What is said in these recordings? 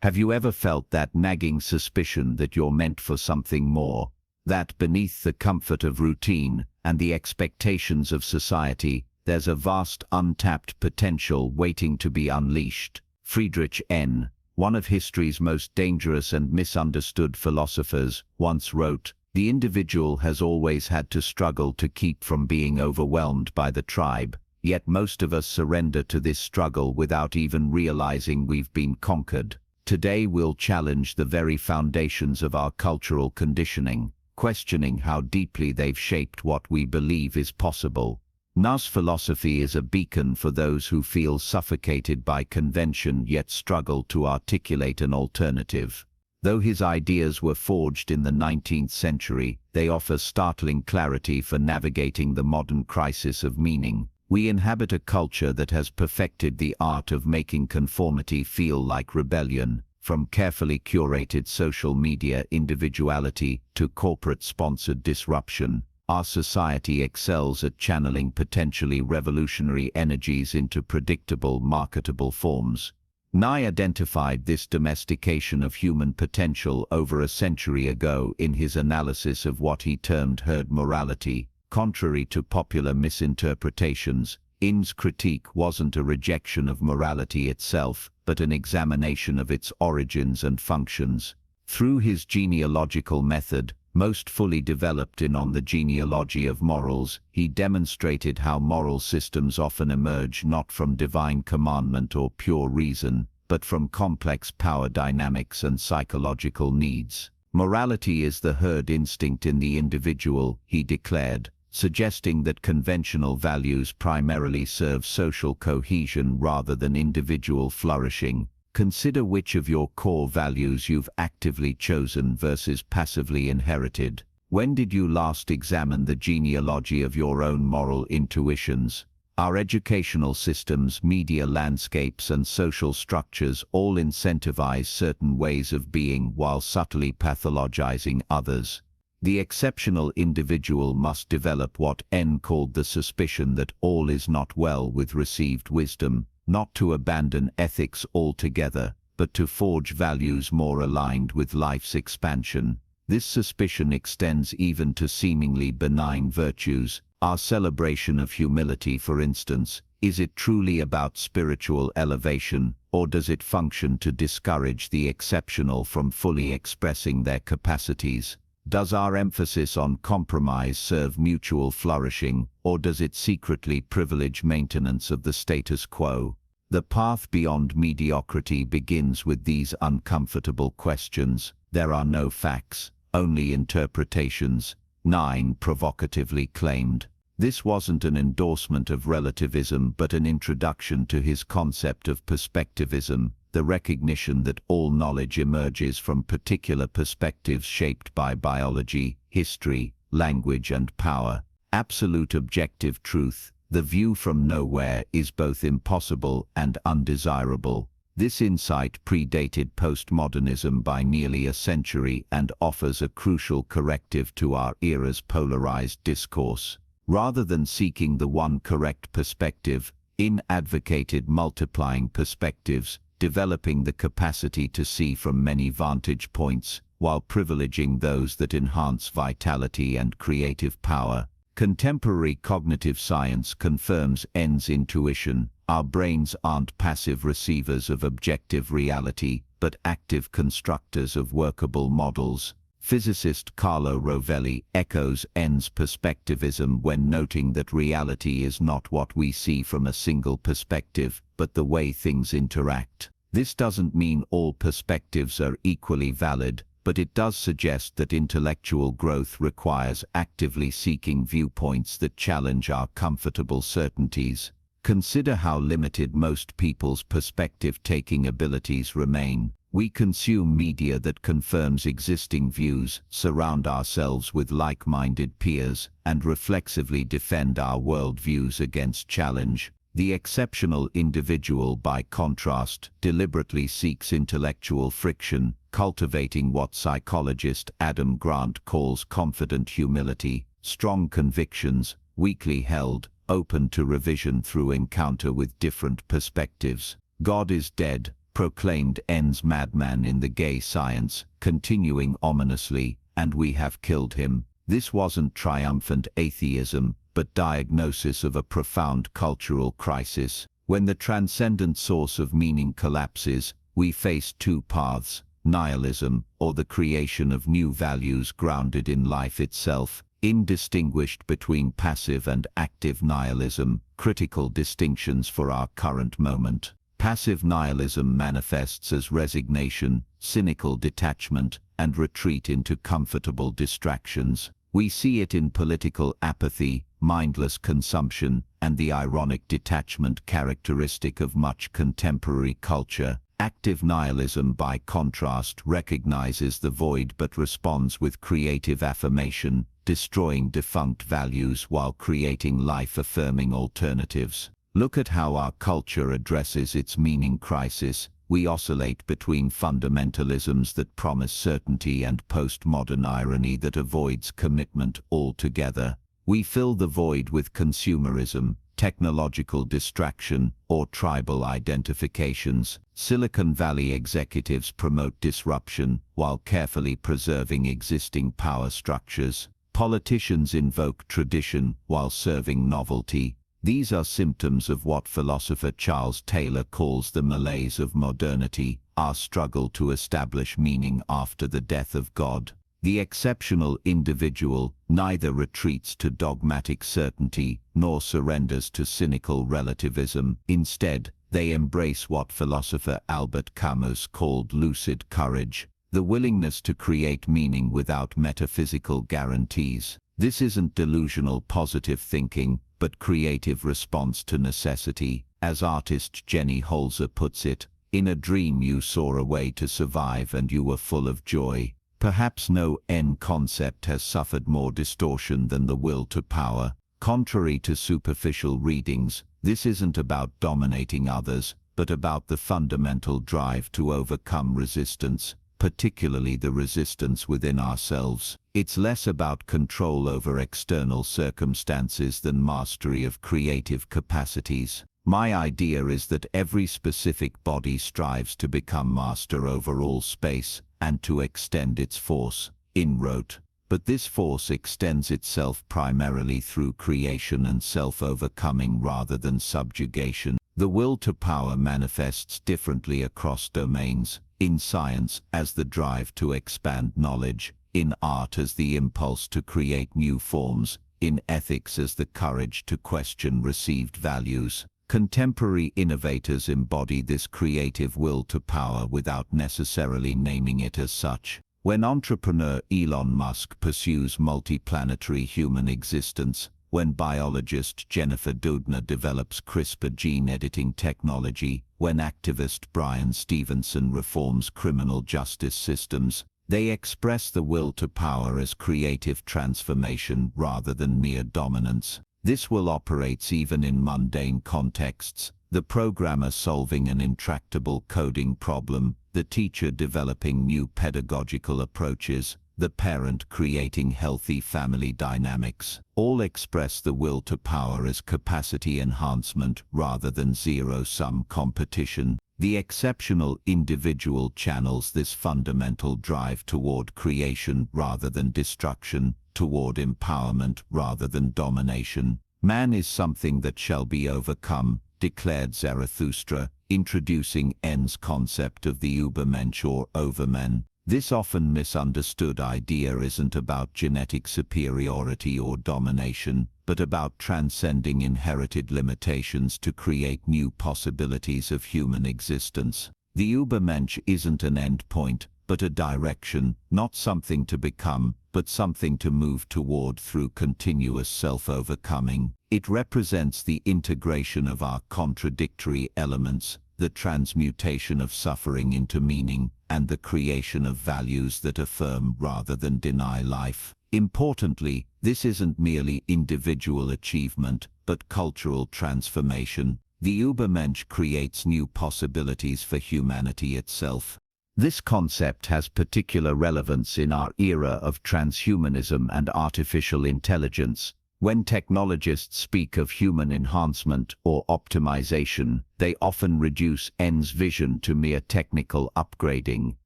Have you ever felt that nagging suspicion that you're meant for something more? That beneath the comfort of routine and the expectations of society, there's a vast untapped potential waiting to be unleashed. Friedrich Nietzsche, one of history's most dangerous and misunderstood philosophers, once wrote, "The individual has always had to struggle to keep from being overwhelmed by the tribe, yet most of us surrender to this struggle without even realizing we've been conquered." Today we'll challenge the very foundations of our cultural conditioning, questioning how deeply they've shaped what we believe is possible. Nietzsche's philosophy is a beacon for those who feel suffocated by convention yet struggle to articulate an alternative. Though his ideas were forged in the 19th century, they offer startling clarity for navigating the modern crisis of meaning. We inhabit a culture that has perfected the art of making conformity feel like rebellion, from carefully curated social media individuality to corporate-sponsored disruption. Our society excels at channeling potentially revolutionary energies into predictable, marketable forms. Nietzsche identified this domestication of human potential over a century ago in his analysis of what he termed herd morality. Contrary to popular misinterpretations, Nietzsche's critique wasn't a rejection of morality itself, but an examination of its origins and functions. Through his genealogical method, most fully developed in On the Genealogy of Morals, he demonstrated how moral systems often emerge not from divine commandment or pure reason, but from complex power dynamics and psychological needs. Morality is the herd instinct in the individual, he declared, suggesting that conventional values primarily serve social cohesion rather than individual flourishing. Consider which of your core values you've actively chosen versus passively inherited. When did you last examine the genealogy of your own moral intuitions? Our educational systems, media landscapes, and social structures all incentivize certain ways of being while subtly pathologizing others. The exceptional individual must develop what Nietzsche called the suspicion that all is not well with received wisdom, not to abandon ethics altogether, but to forge values more aligned with life's expansion. This suspicion extends even to seemingly benign virtues. Our celebration of humility, for instance, is it truly about spiritual elevation, or does it function to discourage the exceptional from fully expressing their capacities? Does our emphasis on compromise serve mutual flourishing, or does it secretly privilege maintenance of the status quo? The path beyond mediocrity begins with these uncomfortable questions. There are no facts, only interpretations, Nietzsche provocatively claimed. This wasn't an endorsement of relativism but an introduction to his concept of perspectivism, the recognition that all knowledge emerges from particular perspectives shaped by biology, history, language, and power. Absolute objective truth, the view from nowhere, is both impossible and undesirable. This insight predated postmodernism by nearly a century and offers a crucial corrective to our era's polarized discourse. Rather than seeking the one correct perspective, Nietzsche advocated multiplying perspectives, developing the capacity to see from many vantage points, while privileging those that enhance vitality and creative power. Contemporary cognitive science confirms Nietzsche's intuition. Our brains aren't passive receivers of objective reality, but active constructors of workable models. Physicist Carlo Rovelli echoes Nietzsche's perspectivism when noting that reality is not what we see from a single perspective, but the way things interact. This doesn't mean all perspectives are equally valid, but it does suggest that intellectual growth requires actively seeking viewpoints that challenge our comfortable certainties. Consider how limited most people's perspective-taking abilities remain. We consume media that confirms existing views, surround ourselves with like-minded peers, and reflexively defend our worldviews against challenge. The exceptional individual, by contrast, deliberately seeks intellectual friction, cultivating what psychologist Adam Grant calls confident humility, strong convictions, weakly held, open to revision through encounter with different perspectives. God is dead, proclaimed N's madman in the gay science, continuing ominously, and we have killed him. This wasn't triumphant atheism, but diagnosis of a profound cultural crisis. When the transcendent source of meaning collapses, we face two paths: nihilism, or the creation of new values grounded in life itself, indistinguished between passive and active nihilism, critical distinctions for our current moment. Passive nihilism manifests as resignation, cynical detachment, and retreat into comfortable distractions. We see it in political apathy, mindless consumption, and the ironic detachment characteristic of much contemporary culture. Active nihilism, by contrast, recognizes the void but responds with creative affirmation, destroying defunct values while creating life-affirming alternatives. Look at how our culture addresses its meaning crisis. We oscillate between fundamentalisms that promise certainty and postmodern irony that avoids commitment altogether. We fill the void with consumerism, technological distraction, or tribal identifications. Silicon Valley executives promote disruption while carefully preserving existing power structures. Politicians invoke tradition while serving novelty. These are symptoms of what philosopher Charles Taylor calls the malaise of modernity, our struggle to establish meaning after the death of God. The exceptional individual neither retreats to dogmatic certainty nor surrenders to cynical relativism. Instead, they embrace what philosopher Albert Camus called lucid courage, the willingness to create meaning without metaphysical guarantees. This isn't delusional positive thinking, but creative response to necessity. As artist Jenny Holzer puts it, "In a dream you saw a way to survive and you were full of joy." Perhaps no end concept has suffered more distortion than the will to power. Contrary to superficial readings, this isn't about dominating others, but about the fundamental drive to overcome resistance, particularly the resistance within ourselves. It's less about control over external circumstances than mastery of creative capacities. My idea is that every specific body strives to become master over all space, and to extend its force, inroad. But this force extends itself primarily through creation and self-overcoming rather than subjugation. The will to power manifests differently across domains: in science as the drive to expand knowledge, in art as the impulse to create new forms, in ethics as the courage to question received values. Contemporary innovators embody this creative will to power without necessarily naming it as such. When entrepreneur Elon Musk pursues multiplanetary human existence, when biologist Jennifer Doudna develops CRISPR gene editing technology, when activist Brian Stevenson reforms criminal justice systems, they express the will to power as creative transformation rather than mere dominance. This will operates even in mundane contexts: the programmer solving an intractable coding problem, the teacher developing new pedagogical approaches, the parent creating healthy family dynamics. All express the will to power as capacity enhancement rather than zero-sum competition. The exceptional individual channels this fundamental drive toward creation rather than destruction, toward empowerment rather than domination. Man is something that shall be overcome, declared Zarathustra, introducing N's concept of the Übermensch or overmen. This often misunderstood idea isn't about genetic superiority or domination, but about transcending inherited limitations to create new possibilities of human existence. The Übermensch isn't an endpoint, but a direction, not something to become, but something to move toward through continuous self-overcoming. It represents the integration of our contradictory elements, the transmutation of suffering into meaning, and the creation of values that affirm rather than deny life. Importantly, this isn't merely individual achievement, but cultural transformation. The Übermensch creates new possibilities for humanity itself. This concept has particular relevance in our era of transhumanism and artificial intelligence. When technologists speak of human enhancement or optimization, they often reduce N's vision to mere technical upgrading.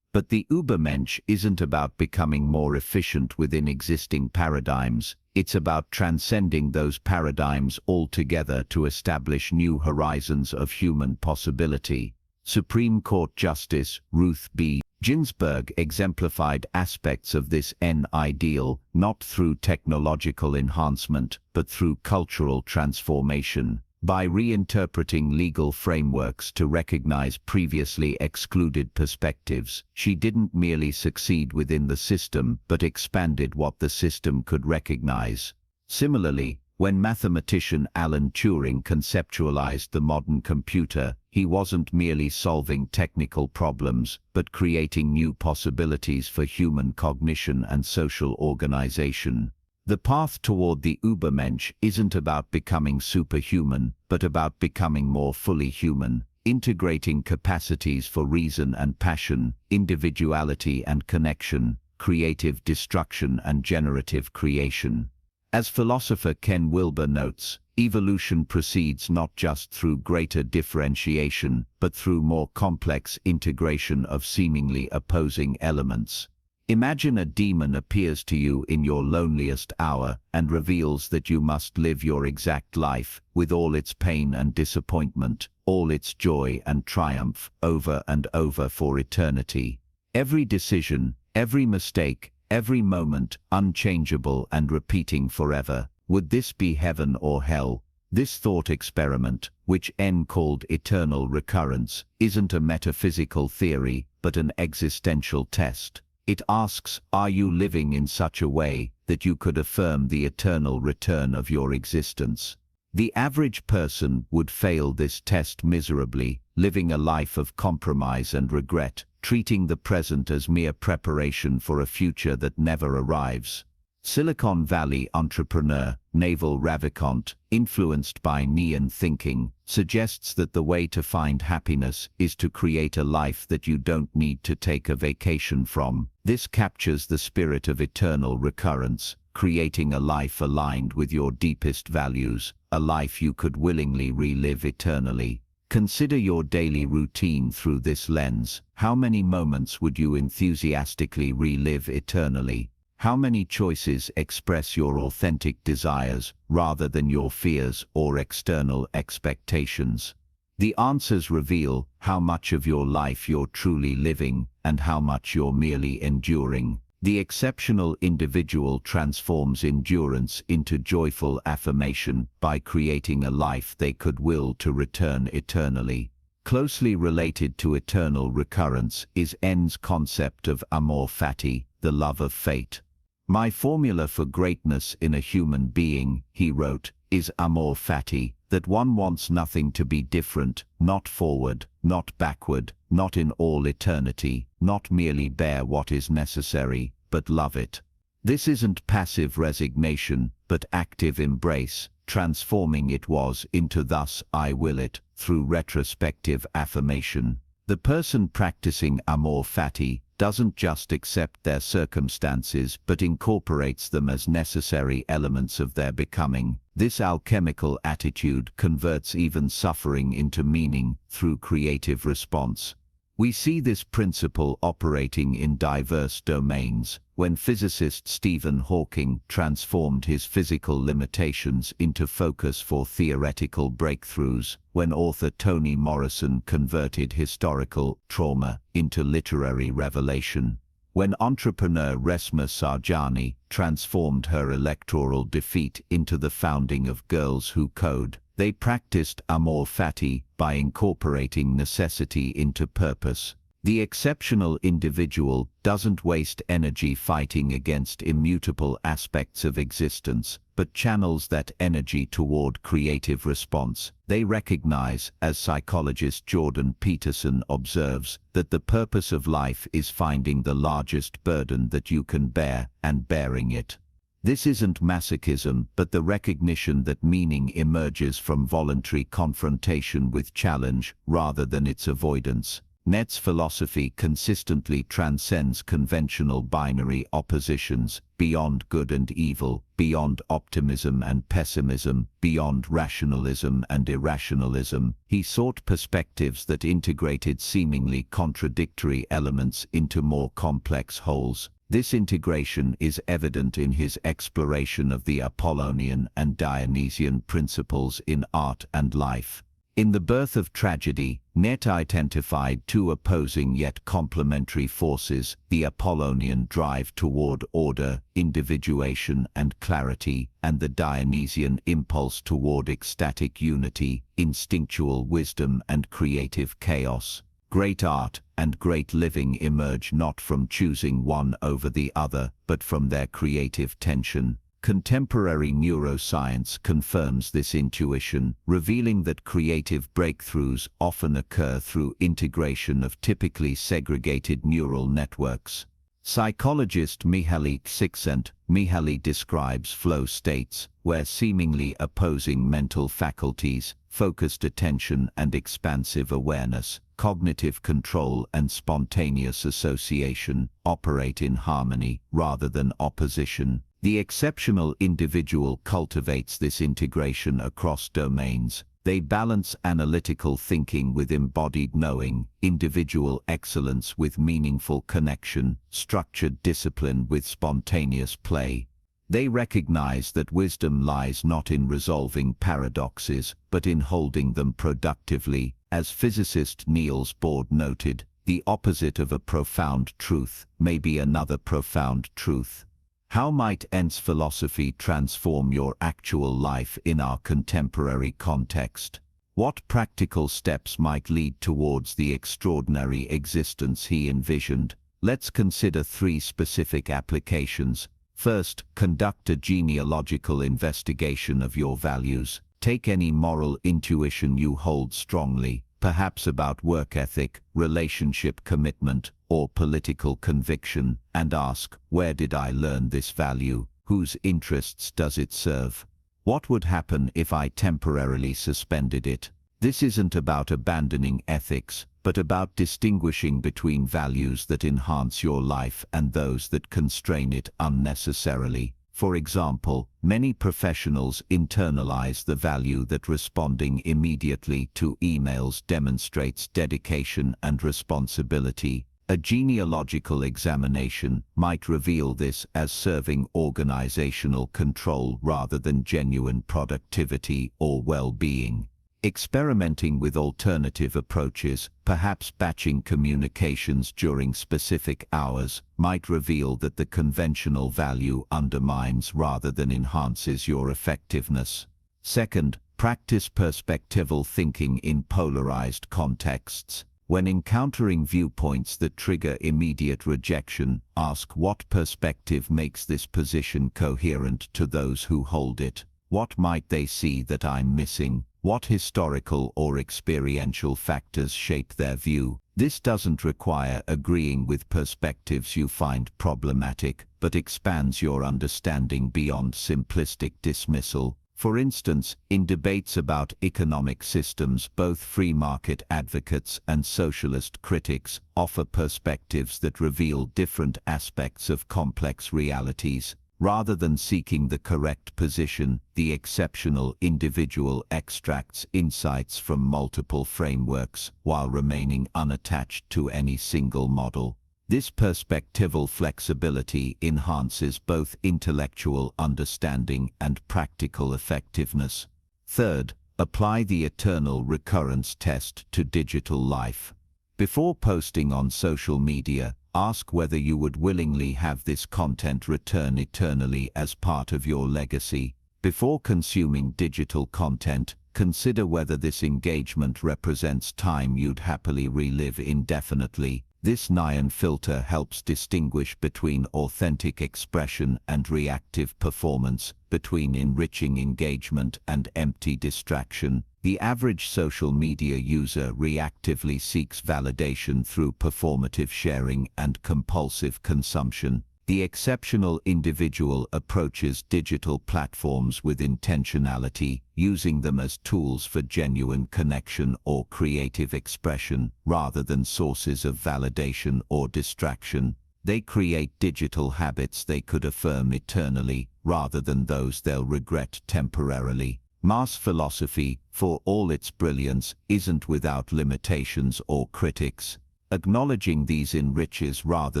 But the Übermensch isn't about becoming more efficient within existing paradigms. It's about transcending those paradigms altogether to establish new horizons of human possibility. Supreme Court Justice Ruth B. Ginsburg exemplified aspects of this N ideal, not through technological enhancement, but through cultural transformation. By reinterpreting legal frameworks to recognize previously excluded perspectives, she didn't merely succeed within the system, but expanded what the system could recognize. Similarly, when mathematician Alan Turing conceptualized the modern computer, he wasn't merely solving technical problems, but creating new possibilities for human cognition and social organization. The path toward the Übermensch isn't about becoming superhuman, but about becoming more fully human, integrating capacities for reason and passion, individuality and connection, creative destruction and generative creation. As philosopher Ken Wilber notes, evolution proceeds not just through greater differentiation, but through more complex integration of seemingly opposing elements. Imagine a demon appears to you in your loneliest hour and reveals that you must live your exact life, with all its pain and disappointment, all its joy and triumph, over and over for eternity. Every decision, every mistake, every moment, unchangeable and repeating forever. Would this be heaven or hell? This thought experiment, which N called eternal recurrence, isn't a metaphysical theory, but an existential test. It asks, are you living in such a way that you could affirm the eternal return of your existence? The average person would fail this test miserably, living a life of compromise and regret, treating the present as mere preparation for a future that never arrives. Silicon Valley entrepreneur Naval Ravikant, influenced by Neon thinking, suggests that the way to find happiness is to create a life that you don't need to take a vacation from. This captures the spirit of eternal recurrence, creating a life aligned with your deepest values, a life you could willingly relive eternally. Consider your daily routine through this lens. How many moments would you enthusiastically relive eternally? How many choices express your authentic desires rather than your fears or external expectations? The answers reveal how much of your life you're truly living and how much you're merely enduring. The exceptional individual transforms endurance into joyful affirmation by creating a life they could will to return eternally. Closely related to eternal recurrence is N's concept of amor fati, the love of fate. My formula for greatness in a human being, he wrote, is amor fati, that one wants nothing to be different, not forward, not backward, not in all eternity, not merely bear what is necessary, but love it. This isn't passive resignation, but active embrace, transforming it was into thus I will it, through retrospective affirmation. The person practicing amor fati doesn't just accept their circumstances but incorporates them as necessary elements of their becoming. This alchemical attitude converts even suffering into meaning through creative response. We see this principle operating in diverse domains. When physicist Stephen Hawking transformed his physical limitations into focus for theoretical breakthroughs, when author Toni Morrison converted historical trauma into literary revelation, when entrepreneur Resmaa Saujani transformed her electoral defeat into the founding of Girls Who Code, they practiced amor fati by incorporating necessity into purpose. The exceptional individual doesn't waste energy fighting against immutable aspects of existence, but channels that energy toward creative response. They recognize, as psychologist Jordan Peterson observes, that the purpose of life is finding the largest burden that you can bear and bearing it. This isn't masochism, but the recognition that meaning emerges from voluntary confrontation with challenge rather than its avoidance. Nietzsche's philosophy consistently transcends conventional binary oppositions, beyond good and evil, beyond optimism and pessimism, beyond rationalism and irrationalism. He sought perspectives that integrated seemingly contradictory elements into more complex wholes. This integration is evident in his exploration of the Apollonian and Dionysian principles in art and life. In The Birth of Tragedy, Nietzsche identified two opposing yet complementary forces: the Apollonian drive toward order, individuation, and clarity, and the Dionysian impulse toward ecstatic unity, instinctual wisdom, and creative chaos. Great art and great living emerge not from choosing one over the other, but from their creative tension. Contemporary neuroscience confirms this intuition, revealing that creative breakthroughs often occur through integration of typically segregated neural networks. Psychologist Mihaly Csikszentmihalyi describes flow states, where seemingly opposing mental faculties, focused attention and expansive awareness, cognitive control and spontaneous association, operate in harmony rather than opposition. The exceptional individual cultivates this integration across domains. They balance analytical thinking with embodied knowing, individual excellence with meaningful connection, structured discipline with spontaneous play. They recognize that wisdom lies not in resolving paradoxes, but in holding them productively. As physicist Niels Bohr noted, the opposite of a profound truth may be another profound truth. How might Nietzsche's philosophy transform your actual life in our contemporary context? What practical steps might lead towards the extraordinary existence he envisioned? Let's consider three specific applications. First, conduct a genealogical investigation of your values. Take any moral intuition you hold strongly, perhaps about work ethic, relationship commitment, or political conviction, and ask, where did I learn this value? Whose interests does it serve? What would happen if I temporarily suspended it? This isn't about abandoning ethics, but about distinguishing between values that enhance your life and those that constrain it unnecessarily. For example, many professionals internalize the value that responding immediately to emails demonstrates dedication and responsibility. A genealogical examination might reveal this as serving organizational control rather than genuine productivity or well-being. Experimenting with alternative approaches, perhaps batching communications during specific hours, might reveal that the conventional value undermines rather than enhances your effectiveness. Second, practice perspectival thinking in polarized contexts. When encountering viewpoints that trigger immediate rejection, ask what perspective makes this position coherent to those who hold it. What might they see that I'm missing? What historical or experiential factors shape their view? This doesn't require agreeing with perspectives you find problematic, but expands your understanding beyond simplistic dismissal. For instance, in debates about economic systems, both free market advocates and socialist critics offer perspectives that reveal different aspects of complex realities. Rather than seeking the correct position, the exceptional individual extracts insights from multiple frameworks while remaining unattached to any single model. This perspectival flexibility enhances both intellectual understanding and practical effectiveness. Third, apply the eternal recurrence test to digital life. Before posting on social media, ask whether you would willingly have this content return eternally as part of your legacy. Before consuming digital content, consider whether this engagement represents time you'd happily relive indefinitely. This Nyan filter helps distinguish between authentic expression and reactive performance, between enriching engagement and empty distraction. The average social media user reactively seeks validation through performative sharing and compulsive consumption. The exceptional individual approaches digital platforms with intentionality, using them as tools for genuine connection or creative expression, rather than sources of validation or distraction. They create digital habits they could affirm eternally, rather than those they'll regret temporarily. Mass philosophy, for all its brilliance, isn't without limitations or critics. Acknowledging these enriches rather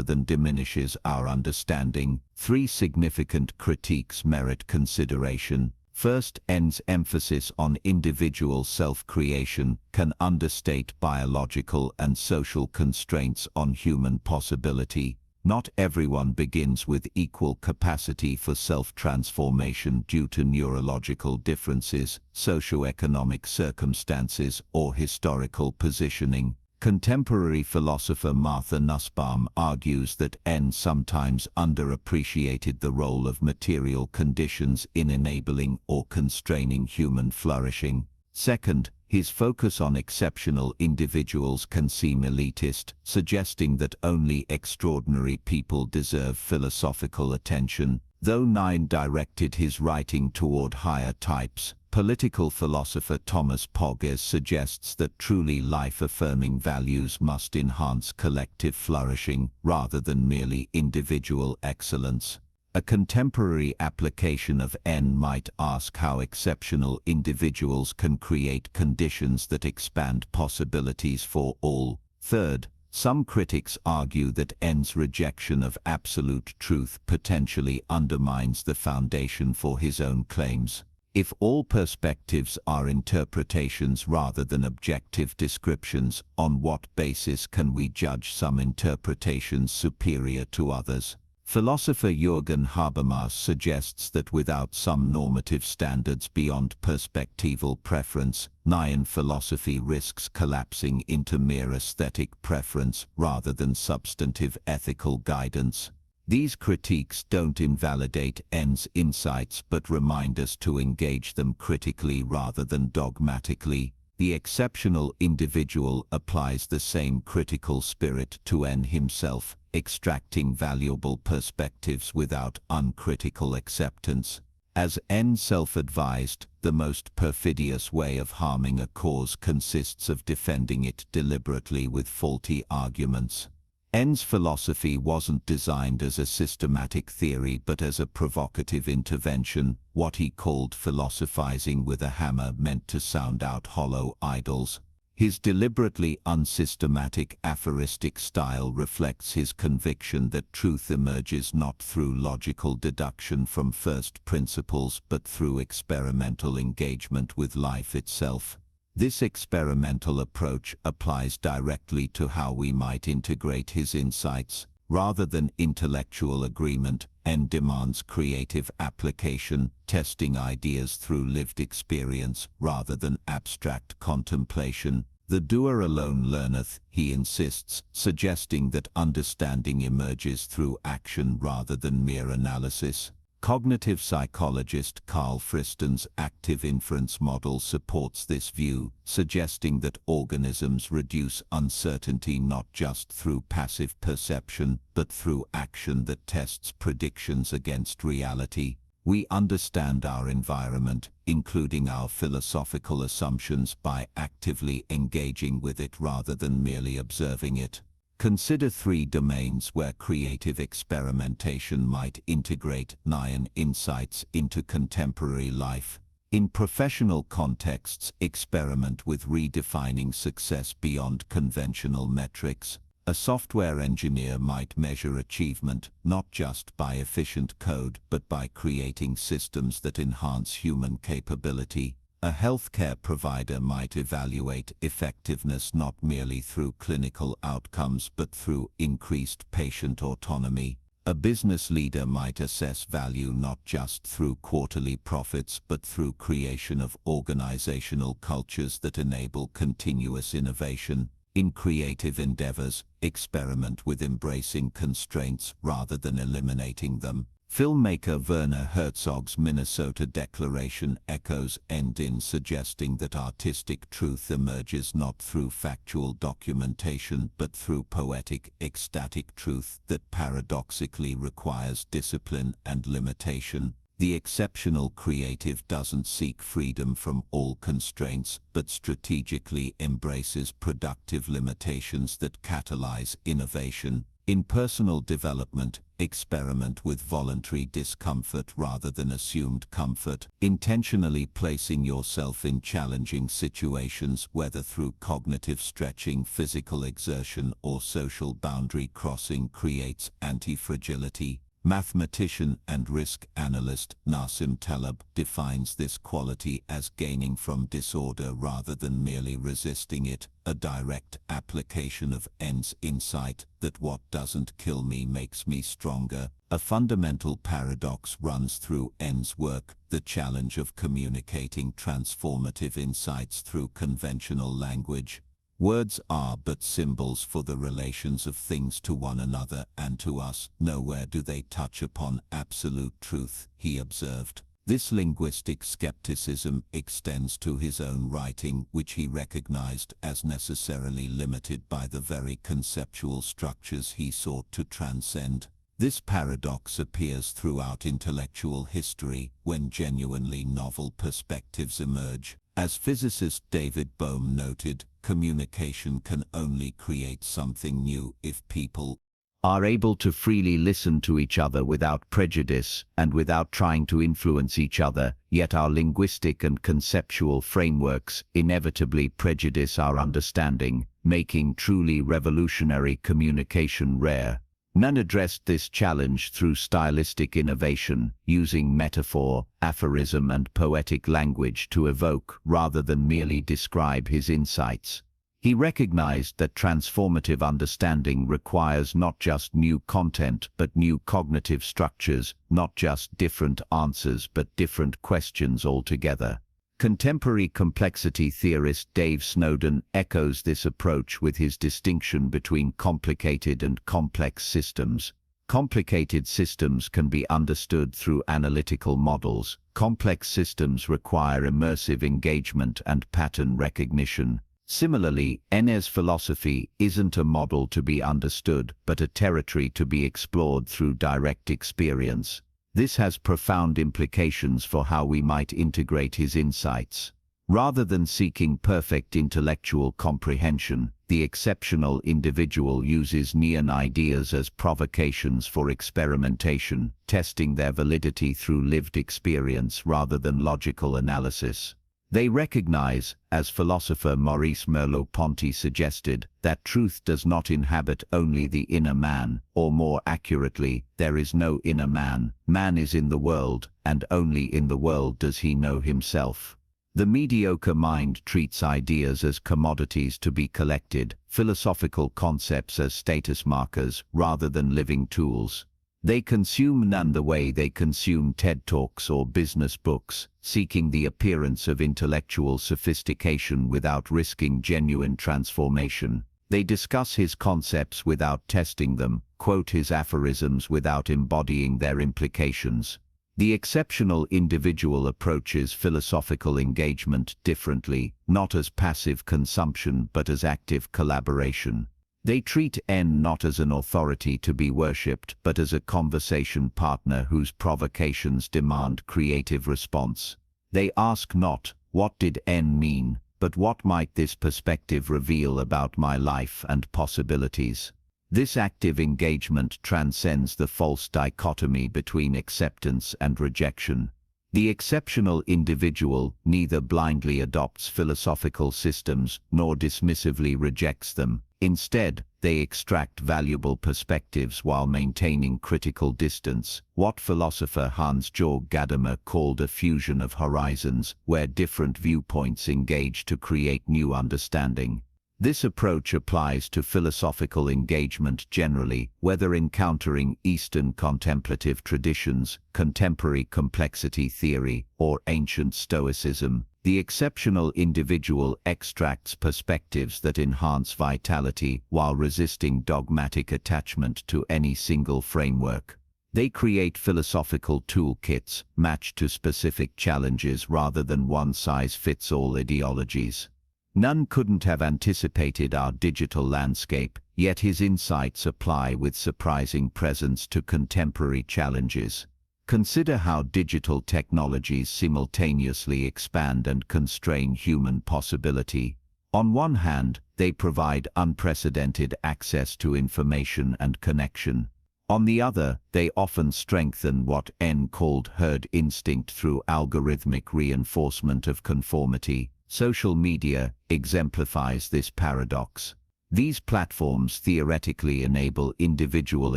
than diminishes our understanding. 3 significant critiques merit consideration. First, N's emphasis on individual self-creation can understate biological and social constraints on human possibility. Not everyone begins with equal capacity for self-transformation due to neurological differences, socioeconomic circumstances, or historical positioning. Contemporary philosopher Martha Nussbaum argues that N sometimes underappreciated the role of material conditions in enabling or constraining human flourishing. Second, his focus on exceptional individuals can seem elitist, suggesting that only extraordinary people deserve philosophical attention. Though Nine directed his writing toward higher types, political philosopher Thomas Pogges suggests that truly life-affirming values must enhance collective flourishing, rather than merely individual excellence. A contemporary application of N might ask how exceptional individuals can create conditions that expand possibilities for all. Third, some critics argue that N's rejection of absolute truth potentially undermines the foundation for his own claims. If all perspectives are interpretations rather than objective descriptions, on what basis can we judge some interpretations superior to others? Philosopher Jürgen Habermas suggests that without some normative standards beyond perspectival preference, Nine philosophy risks collapsing into mere aesthetic preference rather than substantive ethical guidance. These critiques don't invalidate N's insights but remind us to engage them critically rather than dogmatically. The exceptional individual applies the same critical spirit to N himself, extracting valuable perspectives without uncritical acceptance. As N self-advised, the most perfidious way of harming a cause consists of defending it deliberately with faulty arguments. N's philosophy wasn't designed as a systematic theory but as a provocative intervention, what he called philosophizing with a hammer meant to sound out hollow idols. His deliberately unsystematic aphoristic style reflects his conviction that truth emerges not through logical deduction from first principles but through experimental engagement with life itself. This experimental approach applies directly to how we might integrate his insights. Rather than intellectual agreement, N demands creative application, testing ideas through lived experience rather than abstract contemplation. The doer alone learneth, he insists, suggesting that understanding emerges through action rather than mere analysis. Cognitive psychologist Carl Friston's active inference model supports this view, suggesting that organisms reduce uncertainty not just through passive perception, but through action that tests predictions against reality. We understand our environment, including our philosophical assumptions, by actively engaging with it rather than merely observing it. Consider 3 domains where creative experimentation might integrate Nine insights into contemporary life. In professional contexts, experiment with redefining success beyond conventional metrics. A software engineer might measure achievement not just by efficient code but by creating systems that enhance human capability. A healthcare provider might evaluate effectiveness not merely through clinical outcomes but through increased patient autonomy. A business leader might assess value not just through quarterly profits but through creation of organizational cultures that enable continuous innovation. In creative endeavors, experiment with embracing constraints rather than eliminating them. Filmmaker Werner Herzog's Minnesota Declaration echoes Endin, suggesting that artistic truth emerges not through factual documentation but through poetic, ecstatic truth that paradoxically requires discipline and limitation. The exceptional creative doesn't seek freedom from all constraints but strategically embraces productive limitations that catalyze innovation. In personal development, experiment with voluntary discomfort rather than assumed comfort, intentionally placing yourself in challenging situations, whether through cognitive stretching, physical exertion, or social boundary crossing, creates anti-fragility. Mathematician and risk analyst Nassim Taleb defines this quality as gaining from disorder rather than merely resisting it, a direct application of N's insight that what doesn't kill me makes me stronger. A fundamental paradox runs through N's work, the challenge of communicating transformative insights through conventional language. Words are but symbols for the relations of things to one another and to us. Nowhere do they touch upon absolute truth, he observed. This linguistic skepticism extends to his own writing, which he recognized as necessarily limited by the very conceptual structures he sought to transcend. This paradox appears throughout intellectual history when genuinely novel perspectives emerge. As physicist David Bohm noted, communication can only create something new if people are able to freely listen to each other without prejudice and without trying to influence each other, yet our linguistic and conceptual frameworks inevitably prejudice our understanding, making truly revolutionary communication rare. None addressed this challenge through stylistic innovation, using metaphor, aphorism and poetic language to evoke rather than merely describe his insights. He recognized that transformative understanding requires not just new content but new cognitive structures, not just different answers but different questions altogether. Contemporary complexity theorist Dave Snowden echoes this approach with his distinction between complicated and complex systems. Complicated systems can be understood through analytical models. Complex systems require immersive engagement and pattern recognition. Similarly, N's philosophy isn't a model to be understood, but a territory to be explored through direct experience. This has profound implications for how we might integrate his insights. Rather than seeking perfect intellectual comprehension, the exceptional individual uses neon ideas as provocations for experimentation, testing their validity through lived experience rather than logical analysis. They recognize, as philosopher Maurice Merleau-Ponty suggested, that truth does not inhabit only the inner man, or more accurately, there is no inner man. Man is in the world, and only in the world does he know himself. The mediocre mind treats ideas as commodities to be collected, philosophical concepts as status markers rather than living tools. They consume none the way they consume TED Talks or business books, seeking the appearance of intellectual sophistication without risking genuine transformation. They discuss his concepts without testing them, quote his aphorisms without embodying their implications. The exceptional individual approaches philosophical engagement differently, not as passive consumption but as active collaboration. They treat N not as an authority to be worshipped, but as a conversation partner whose provocations demand creative response. They ask not, what did N mean, but what might this perspective reveal about my life and possibilities? This active engagement transcends the false dichotomy between acceptance and rejection. The exceptional individual neither blindly adopts philosophical systems nor dismissively rejects them. Instead, they extract valuable perspectives while maintaining critical distance, what philosopher Hans-Georg Gadamer called a fusion of horizons, where different viewpoints engage to create new understanding. This approach applies to philosophical engagement generally, whether encountering Eastern contemplative traditions, contemporary complexity theory, or ancient Stoicism. The exceptional individual extracts perspectives that enhance vitality while resisting dogmatic attachment to any single framework. They create philosophical toolkits matched to specific challenges rather than one-size-fits-all ideologies. None couldn't have anticipated our digital landscape, yet his insights apply with surprising presence to contemporary challenges. Consider how digital technologies simultaneously expand and constrain human possibility. On one hand, they provide unprecedented access to information and connection. On the other, they often strengthen what N called herd instinct through algorithmic reinforcement of conformity. Social media exemplifies this paradox. These platforms theoretically enable individual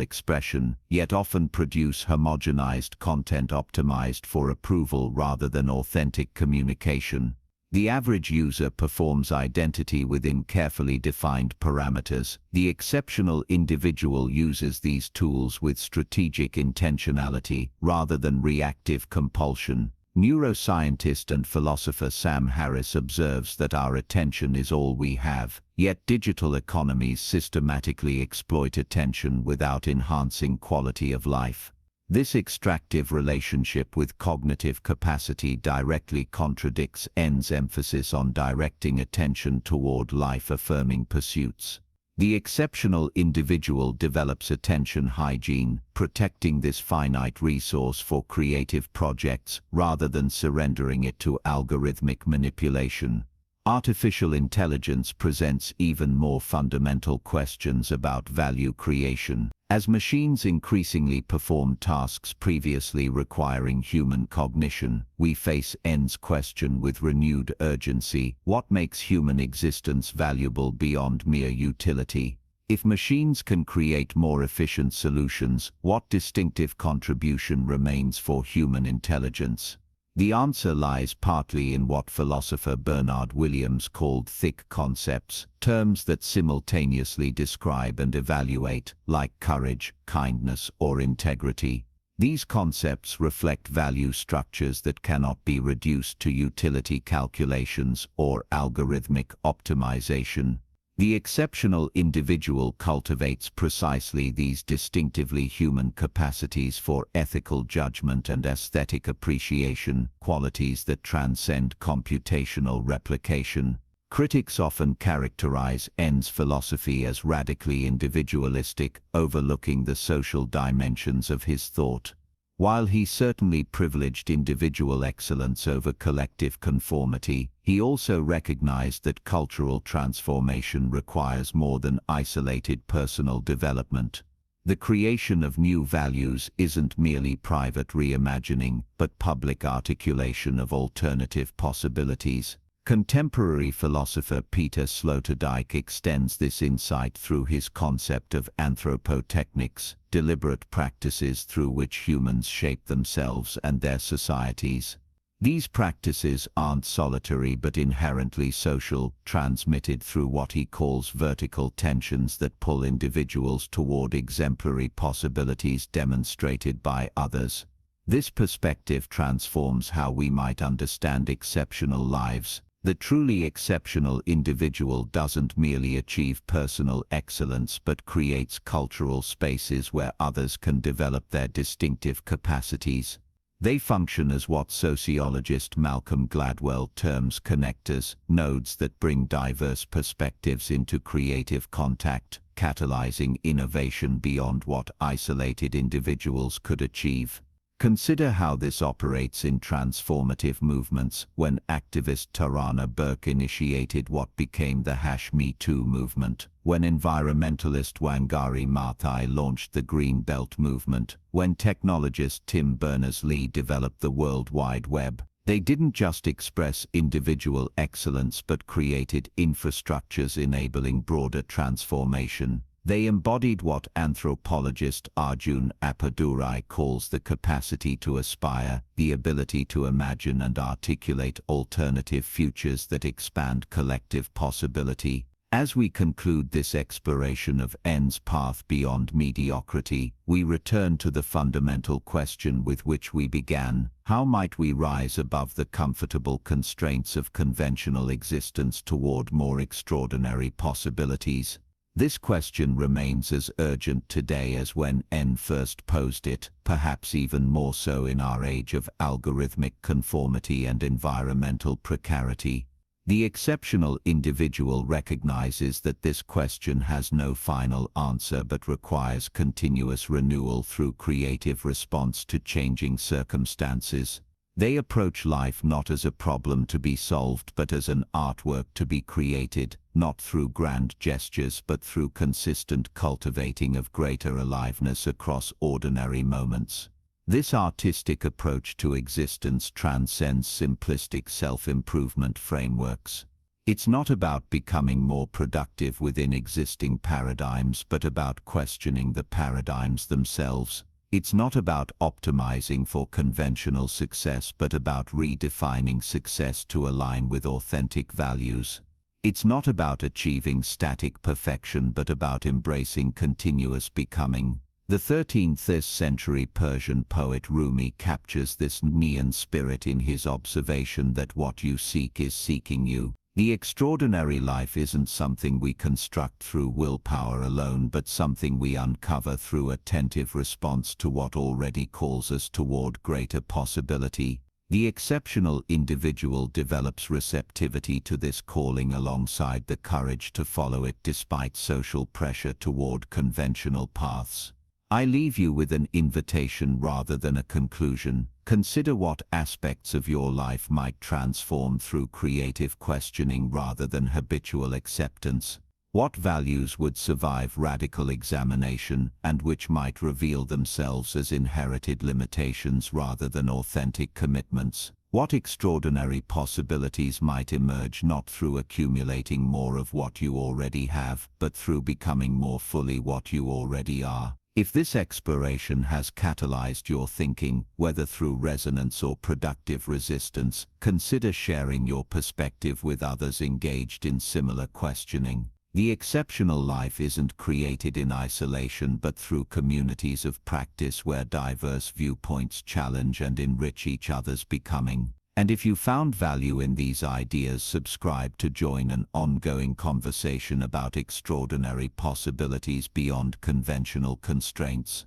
expression, yet often produce homogenized content optimized for approval rather than authentic communication. The average user performs identity within carefully defined parameters. The exceptional individual uses these tools with strategic intentionality rather than reactive compulsion. Neuroscientist and philosopher Sam Harris observes that our attention is all we have, yet digital economies systematically exploit attention without enhancing quality of life. This extractive relationship with cognitive capacity directly contradicts N's emphasis on directing attention toward life-affirming pursuits. The exceptional individual develops attention hygiene, protecting this finite resource for creative projects rather than surrendering it to algorithmic manipulation. Artificial intelligence presents even more fundamental questions about value creation. As machines increasingly perform tasks previously requiring human cognition, we face N's question with renewed urgency: what makes human existence valuable beyond mere utility? If machines can create more efficient solutions, what distinctive contribution remains for human intelligence? The answer lies partly in what philosopher Bernard Williams called thick concepts, terms that simultaneously describe and evaluate, like courage, kindness, or integrity. These concepts reflect value structures that cannot be reduced to utility calculations or algorithmic optimization. The exceptional individual cultivates precisely these distinctively human capacities for ethical judgment and aesthetic appreciation, qualities that transcend computational replication. Critics often characterize N's philosophy as radically individualistic, overlooking the social dimensions of his thought. While he certainly privileged individual excellence over collective conformity, he also recognized that cultural transformation requires more than isolated personal development. The creation of new values isn't merely private reimagining, but public articulation of alternative possibilities. Contemporary philosopher Peter Sloterdijk extends this insight through his concept of anthropotechnics, deliberate practices through which humans shape themselves and their societies. These practices aren't solitary but inherently social, transmitted through what he calls vertical tensions that pull individuals toward exemplary possibilities demonstrated by others. This perspective transforms how we might understand exceptional lives. The truly exceptional individual doesn't merely achieve personal excellence but creates cultural spaces where others can develop their distinctive capacities. They function as what sociologist Malcolm Gladwell terms connectors, nodes that bring diverse perspectives into creative contact, catalyzing innovation beyond what isolated individuals could achieve. Consider how this operates in transformative movements. When activist Tarana Burke initiated what became the #MeToo movement, when environmentalist Wangari Maathai launched the Green Belt movement, when technologist Tim Berners-Lee developed the World Wide Web, they didn't just express individual excellence but created infrastructures enabling broader transformation. They embodied what anthropologist Arjun Appadurai calls the capacity to aspire, the ability to imagine and articulate alternative futures that expand collective possibility. As we conclude this exploration of N's path beyond mediocrity, we return to the fundamental question with which we began: how might we rise above the comfortable constraints of conventional existence toward more extraordinary possibilities? This question remains as urgent today as when N first posed it, perhaps even more so in our age of algorithmic conformity and environmental precarity. The exceptional individual recognizes that this question has no final answer but requires continuous renewal through creative response to changing circumstances. They approach life not as a problem to be solved but as an artwork to be created, not through grand gestures but through consistent cultivating of greater aliveness across ordinary moments. This artistic approach to existence transcends simplistic self-improvement frameworks. It's not about becoming more productive within existing paradigms but about questioning the paradigms themselves. It's not about optimizing for conventional success but about redefining success to align with authentic values. It's not about achieving static perfection but about embracing continuous becoming. The 13th century Persian poet Rumi captures this Nean spirit in his observation that what you seek is seeking you. The extraordinary life isn't something we construct through willpower alone but something we uncover through attentive response to what already calls us toward greater possibility. The exceptional individual develops receptivity to this calling alongside the courage to follow it despite social pressure toward conventional paths. I leave you with an invitation rather than a conclusion. Consider what aspects of your life might transform through creative questioning rather than habitual acceptance. What values would survive radical examination and which might reveal themselves as inherited limitations rather than authentic commitments? What extraordinary possibilities might emerge not through accumulating more of what you already have, but through becoming more fully what you already are? If this exploration has catalyzed your thinking, whether through resonance or productive resistance, consider sharing your perspective with others engaged in similar questioning. The exceptional life isn't created in isolation but through communities of practice where diverse viewpoints challenge and enrich each other's becoming. And if you found value in these ideas, subscribe to join an ongoing conversation about extraordinary possibilities beyond conventional constraints.